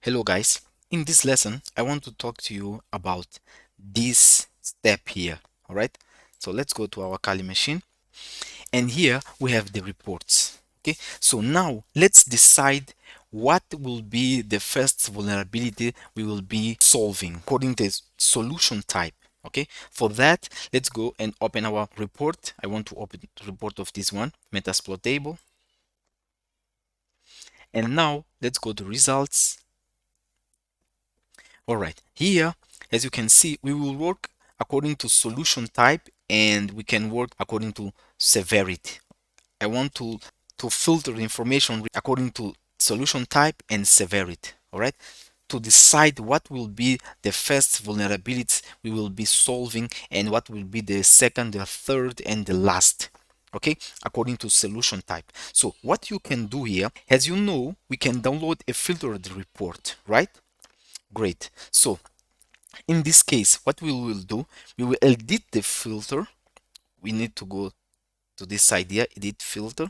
Hello guys, in this lesson I want to talk to you about this step here. Alright, so let's go to our Kali machine, and here we have the reports. Okay, so now let's decide what will be the first vulnerability we will be solving according to the solution type. Okay, for that let's go and open our report. I want to open the report of this one, Metasploit table, and now let's go to results. All right, here, as you can see, we will work according to solution type and we can work according to severity. I want to filter the information according to solution type and severity. All right, to decide what will be the first vulnerabilities we will be solving and what will be the second, the third, and the last. Okay, according to solution type. So what you can do here, as you know, we can download a filtered report, right? Great. So in this case, what we will do, we will edit the filter. We need to go to this idea, edit filter.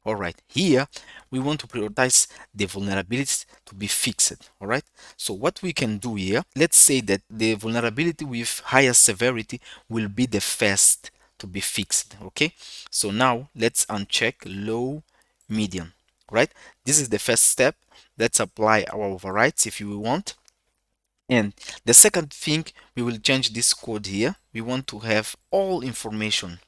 All right, here we want to prioritize the vulnerabilities to be fixed. All right, so what we can do here, let's say that the vulnerability with higher severity will be the first to be fixed. Okay, so now let's uncheck low, medium. Right, this is the first step. Let's apply our overrides if you want. And the second thing, we will change this code here. We want to have all information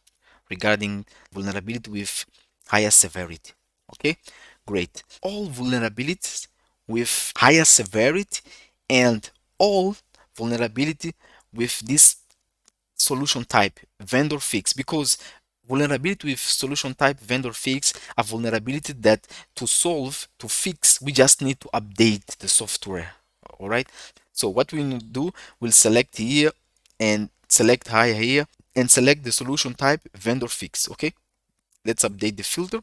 regarding vulnerability with higher severity. Okay, great. All vulnerabilities with higher severity and all vulnerability with this solution type vendor fix, because vulnerability with solution type vendor fix a vulnerability that to fix, we just need to update the software. All right, so what we need to do, we'll select here and select higher here and select the solution type vendor fix. Okay, let's update the filter.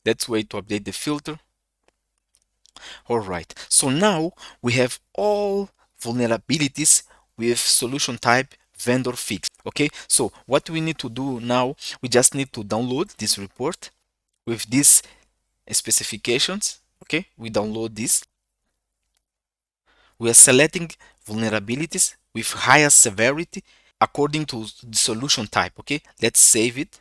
Let's wait to update the filter. All right, so now we have all vulnerabilities with solution type vendor fix. Okay, so what we need to do now, we just need to download this report with these specifications. Okay, we download this. We are selecting vulnerabilities with higher severity according to the solution type. Okay, let's save it.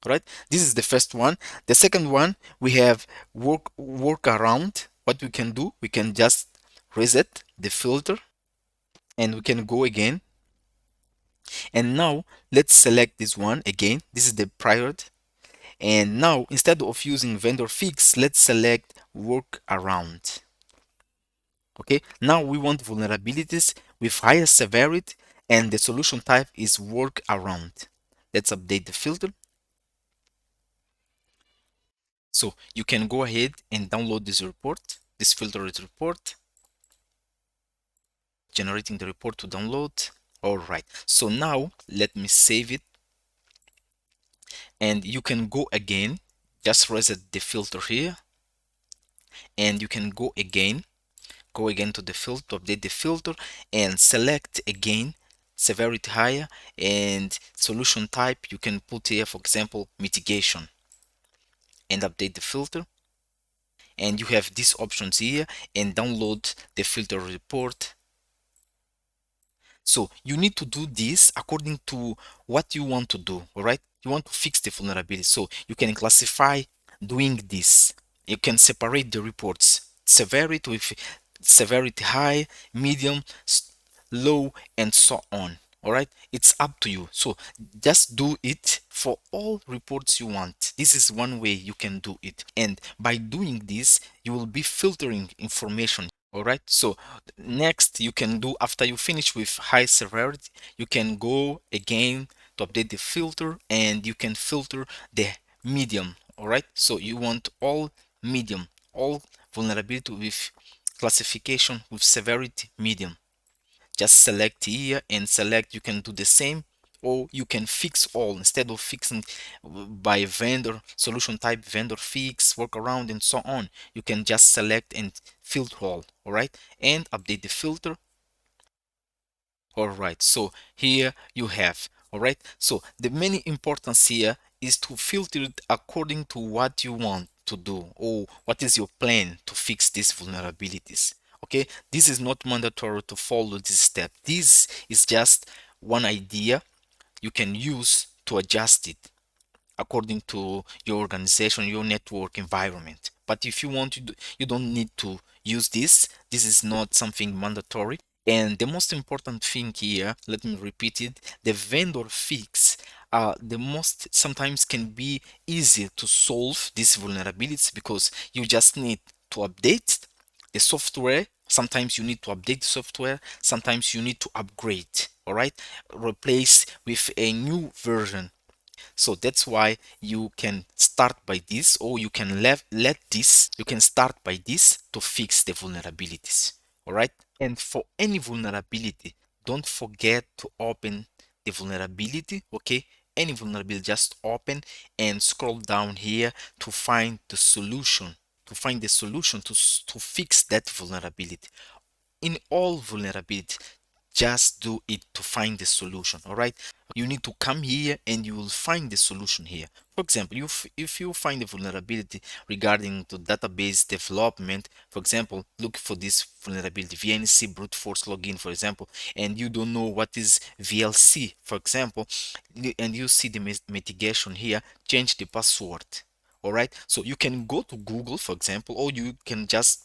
All right, this is the first one. The second one, we have workaround. What we can do, we can just reset the filter and we can go again. And now let's select this one again. This is the priority. And now instead of using vendor fix, let's select workaround. Okay, now we want vulnerabilities with higher severity and the solution type is workaround. Let's update the filter. So you can go ahead and download this report, this filtered report, generating the report to download. All right, so now let me save it and you can go again, just reset the filter here and you can go again to the filter, update the filter and select again severity higher and solution type. You can put here, for example, mitigation and update the filter. And you have these options here and download the filter report. So you need to do this according to what you want to do. All right, you want to fix the vulnerability, so you can classify doing this. You can separate the reports severity with severity high, medium, low, and so on. All right, it's up to you. So just do it for all reports you want. This is one way you can do it, and by doing this you will be filtering information. All right, so next you can do, after you finish with high severity, you can go again to update the filter and you can filter the medium. All right, so you want all medium, all vulnerability with classification with severity medium. Just select here and select. You can do the same, or you can fix all instead of fixing by vendor, solution type, vendor fix, workaround, and so on. You can just select and filter all right, and update the filter. All right, so here you have. All right, so the main importance here is to filter it according to what you want. to do, or what is your plan to fix these vulnerabilities. Okay, this is not mandatory to follow this step. This is just one idea you can use to adjust it according to your organization, your network environment. But if you want to you don't need to use this. This is not something mandatory. And the most important thing here, let me repeat it, the vendor fix the most sometimes can be easy to solve these vulnerabilities because you just need to update the software. Sometimes you need to update the software, sometimes you need to upgrade, all right, replace with a new version. So that's why you can start by this, or you can let this, you can start by this to fix the vulnerabilities. All right. And for any vulnerability, don't forget to open the vulnerability. Okay. Any vulnerability, just open and scroll down here to find the solution, to find the solution to fix that vulnerability. In all vulnerability, just do it to find the solution. All right, you need to come here and you will find the solution here. For example, if you find a vulnerability regarding to database development, for example, look for this vulnerability VNC brute force login, for example, and you don't know what is VLC, for example, and you see the mitigation here, change the password. All right, so you can go to Google, for example, or you can just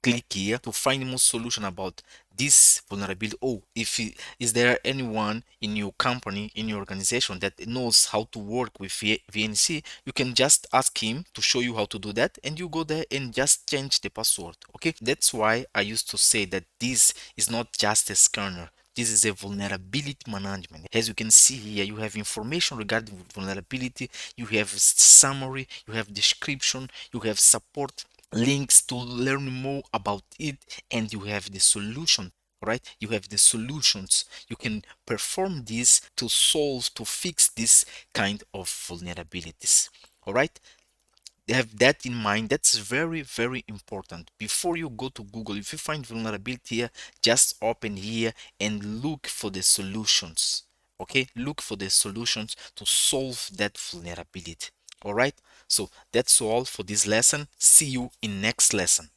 click here to find more solution about this vulnerability. Oh, is there anyone in your company, in your organization that knows how to work with VNC, you can just ask him to show you how to do that, and you go there and just change the password. Okay, that's why I used to say that this is not just a scanner. This is a vulnerability management. As you can see here, you have information regarding vulnerability, you have summary, you have description, you have support links to learn more about it, and you have the solution. Right, you have the solutions. You can perform this to solve, to fix this kind of vulnerabilities. All right, have that in mind. That's very, very important. Before you go to Google, if you find vulnerability here, just open here and look for the solutions. Okay, look for the solutions to solve that vulnerability. All right, so that's all for this lesson. See you in next lesson.